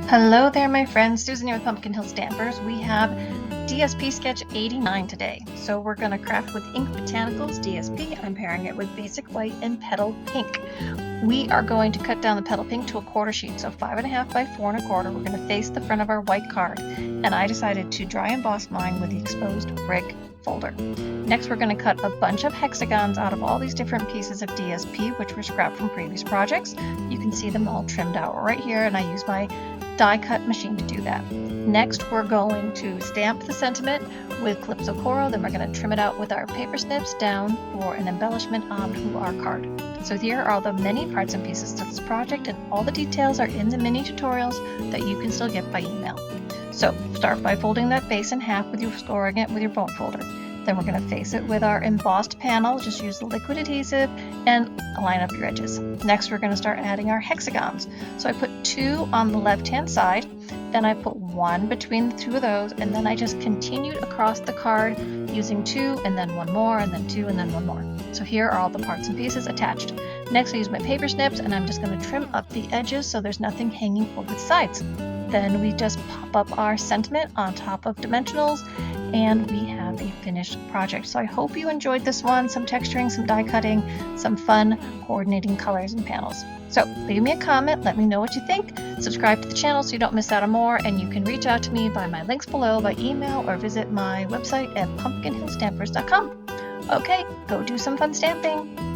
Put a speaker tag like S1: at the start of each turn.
S1: Hello there, my friends. Susan here with Pumpkin Hill Stampers. We have DSP Sketch 89 today. So we're going to craft with Ink Botanicals DSP. I'm pairing it with Basic White and Petal Pink. We are going to cut down the petal pink to a quarter sheet, so 5.5 by 4 1/4. We're going to face the front of our white card, and I decided to dry emboss mine with the exposed brick folder. Next, we're going to cut a bunch of hexagons out of all these different pieces of DSP, which were scrapped from previous projects. You can see them all trimmed out right here, and I use my die cut machine to do that. Next, we're going to stamp the sentiment with Calypso Coral, then we're going to trim it out with our paper snips down for an embellishment onto our card. So here are the many parts and pieces to this project, and all the details are in the mini tutorials that you can still get by email. So start by folding that base in half with your scoring it with your bone folder. Then we're going to face it with our embossed panel. Just use the liquid adhesive and line up your edges. Next, we're going to start adding our hexagons. So I put 2 on the left-hand side, then I put 1 between the 2 of those, and then I just continued across the card using 2, and then 1 more, and then 2, and then 1 more. So here are all the parts and pieces attached. Next, I use my paper snips, and I'm just going to trim up the edges so there's nothing hanging over the sides. Then we just pop up our sentiment on top of dimensionals, and we have a finished project. So I hope you enjoyed this one, some texturing, some die cutting, some fun coordinating colors and panels. So leave me a comment, let me know what you think, subscribe to the channel so you don't miss out on more, and you can reach out to me by my links below by email or visit my website at pumpkinhillstampers.com. Okay, go do some fun stamping!